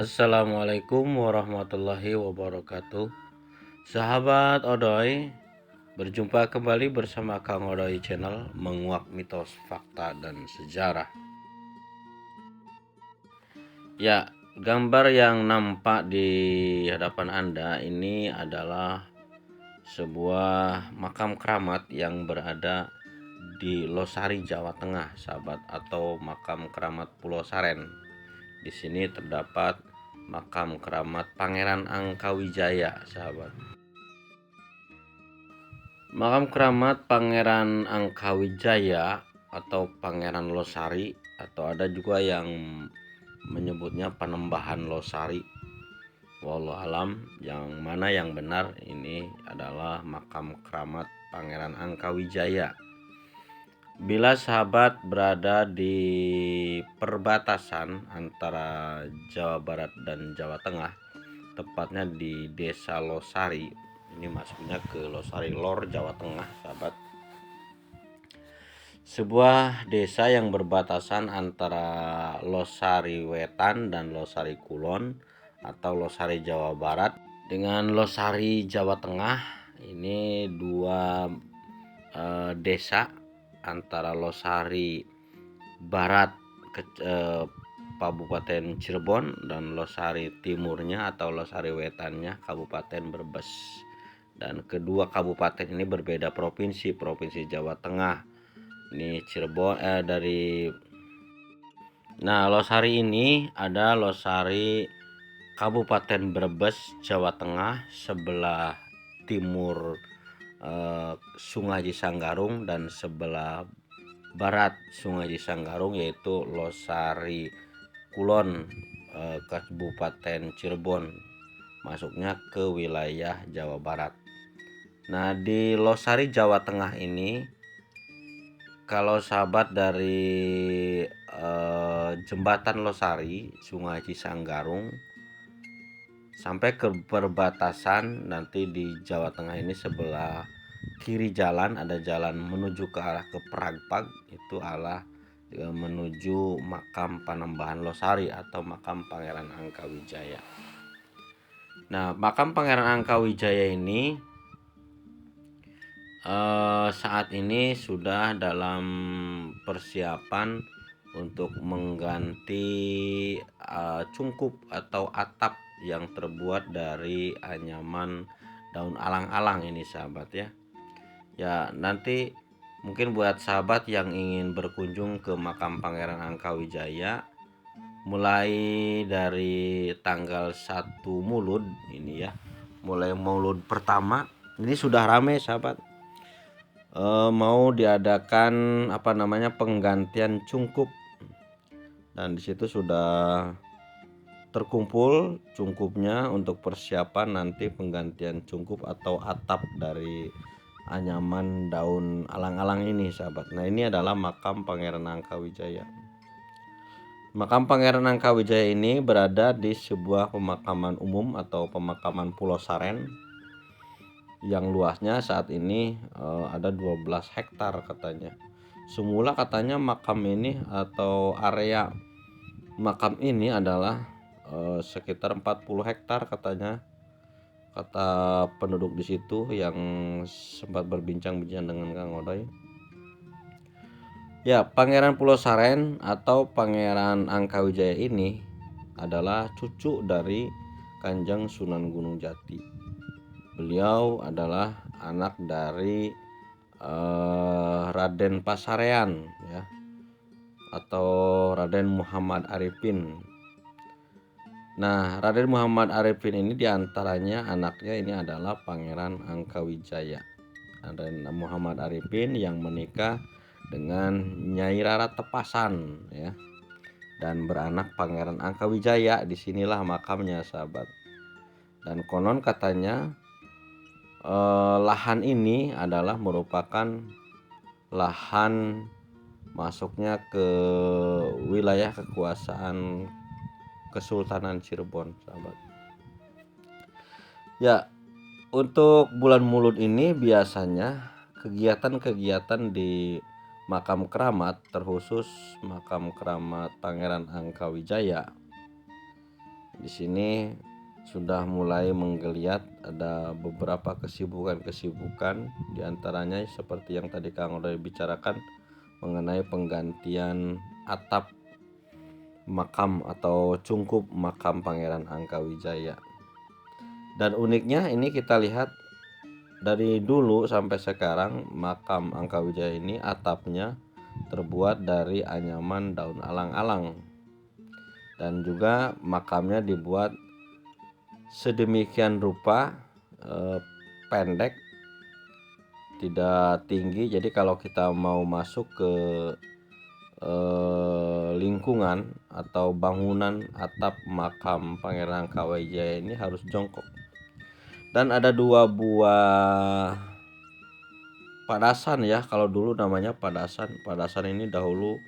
Assalamualaikum warahmatullahi wabarakatuh. Sahabat Odoy, berjumpa kembali bersama Kang Odoy Channel menguak mitos, fakta, dan sejarah. Ya, gambar yang nampak di hadapan Anda ini adalah sebuah makam keramat yang berada di Losari, Jawa Tengah, sahabat, atau makam keramat Pulau Saren. Di sini terdapat makam keramat Pangeran Angkawijaya, sahabat. Makam keramat Pangeran Angkawijaya atau Pangeran Losari, atau ada juga yang menyebutnya Panembahan Losari. Wallahu alam, yang mana yang benar ini adalah makam keramat Pangeran Angkawijaya. Bila sahabat berada di perbatasan antara Jawa Barat dan Jawa Tengah, tepatnya di Desa Losari, ini masuknya ke Losari Lor, Jawa Tengah, sahabat. Sebuah desa yang berbatasan antara Losari Wetan dan Losari Kulon atau Losari Jawa Barat dengan Losari Jawa Tengah. Ini dua desa antara Losari Barat Kabupaten Cirebon dan Losari Timurnya atau Losari Wetannya Kabupaten Brebes. Dan kedua kabupaten ini berbeda provinsi Jawa Tengah. Ini Cirebon Losari ini ada Losari Kabupaten Brebes, Jawa Tengah, sebelah timur Sungai Cisanggarung, dan sebelah barat Sungai Cisanggarung yaitu Losari Kulon, Kabupaten Cirebon, masuknya ke wilayah Jawa Barat. Nah, di Losari Jawa Tengah ini, kalau sahabat dari jembatan Losari Sungai Cisanggarung sampai ke perbatasan, nanti di Jawa Tengah ini sebelah kiri jalan ada jalan menuju ke arah ke Pragpag, itu arah menuju makam Panembahan Losari atau makam Pangeran Angkawijaya. Nah, makam Pangeran Angkawijaya ini saat ini sudah dalam persiapan untuk mengganti cungkup atau atap yang terbuat dari anyaman daun alang-alang ini, sahabat ya. Ya, nanti mungkin buat sahabat yang ingin berkunjung ke makam Pangeran Angkawijaya mulai dari tanggal 1 Mulud ini ya, mulai Maulud pertama ini sudah ramai, sahabat. Mau diadakan penggantian cungkup, dan disitu sudah terkumpul cungkupnya untuk persiapan nanti penggantian cungkup atau atap dari anyaman daun alang-alang ini, sahabat. Nah, ini adalah makam Pangeran Angkawijaya. Makam Pangeran Angkawijaya ini berada di sebuah pemakaman umum atau pemakaman Pulau Saren yang luasnya saat ini ada 12 hektar katanya. Semula katanya makam ini atau area makam ini adalah sekitar 40 hektar katanya, kata penduduk di situ yang sempat berbincang-bincang dengan Kang Odoy. Ya, Pangeran Pulau Saren atau Pangeran Angkawijaya ini adalah cucu dari Kanjeng Sunan Gunung Jati. Beliau adalah anak dari Raden Pasarean ya, atau Raden Muhammad Arifin. Nah, Raden Muhammad Arifin ini diantaranya anaknya ini adalah Pangeran Angkawijaya. Raden Muhammad Arifin yang menikah dengan Nyai Rara Tepasan ya, dan beranak Pangeran Angkawijaya. Disinilah makamnya, sahabat. Dan konon katanya lahan ini adalah merupakan lahan masuknya ke wilayah kekuasaan Kesultanan Cirebon, sahabat. Ya, untuk bulan Mulud ini biasanya kegiatan-kegiatan di makam keramat, terkhusus makam keramat Pangeran Angkawijaya, Di sini sudah mulai menggeliat, ada beberapa kesibukan-kesibukan, diantaranya seperti yang tadi Kang udah bicarakan mengenai penggantian atap makam atau cungkup makam Pangeran Angkawijaya. Dan uniknya ini kita lihat dari dulu sampai sekarang makam Angkawijaya ini atapnya terbuat dari anyaman daun alang-alang, dan juga makamnya dibuat sedemikian rupa pendek, tidak tinggi. Jadi kalau kita mau masuk ke lingkungan atau bangunan atap makam Pangeran Angkawijaya ini harus jongkok. Dan ada 2 buah padasan ya, kalau dulu namanya padasan. Padasan ini dahulu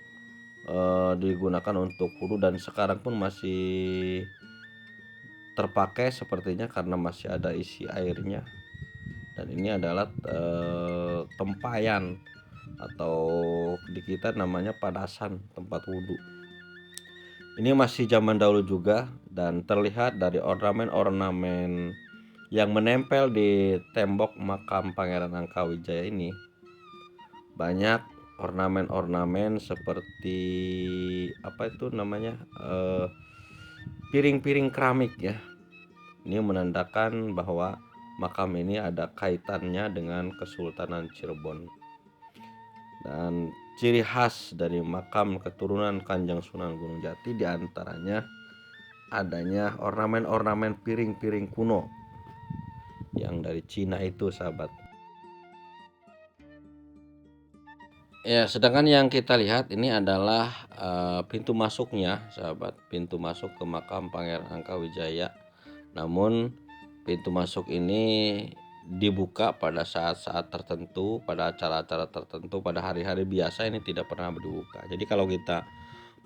digunakan untuk wudhu dan sekarang pun masih terpakai sepertinya karena masih ada isi airnya. Dan ini adalah tempayan atau di kita namanya padasan, tempat wudhu. Ini masih zaman dahulu juga, dan terlihat dari ornamen-ornamen yang menempel di tembok makam Pangeran Angkawijaya ini. Banyak ornamen-ornamen seperti apa itu namanya, piring-piring keramik ya. Ini menandakan bahwa makam ini ada kaitannya dengan Kesultanan Cirebon. Dan ciri khas dari makam keturunan Kanjeng Sunan Gunung Jati diantaranya adanya ornamen-ornamen piring-piring kuno yang dari Cina itu, sahabat. Ya, sedangkan yang kita lihat ini adalah pintu masuknya, sahabat. Pintu masuk ke makam Pangeran Angkawijaya. Namun pintu masuk ini dibuka pada saat-saat tertentu, pada acara-acara tertentu, pada hari-hari biasa ini tidak pernah dibuka. Jadi kalau kita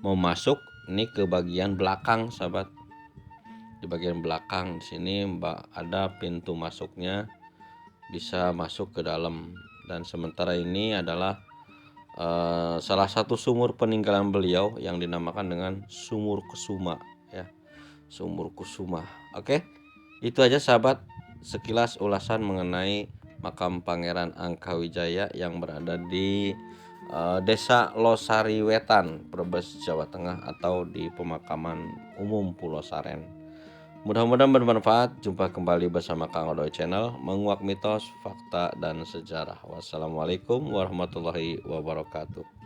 mau masuk ini ke bagian belakang, sahabat. Di bagian belakang di sini ada pintu masuknya, bisa masuk ke dalam. Dan sementara ini adalah salah satu sumur peninggalan beliau yang dinamakan dengan Sumur Kusuma ya. Sumur Kusuma. Oke. Itu aja sahabat, sekilas ulasan mengenai makam Pangeran Angkawijaya yang berada di Desa Losari Wetan, Brebes, Jawa Tengah, atau di Pemakaman Umum Pulau Saren. Mudah-mudahan bermanfaat. Jumpa kembali bersama Kang Odoy Channel, menguak mitos, fakta, dan sejarah. Wassalamualaikum warahmatullahi wabarakatuh.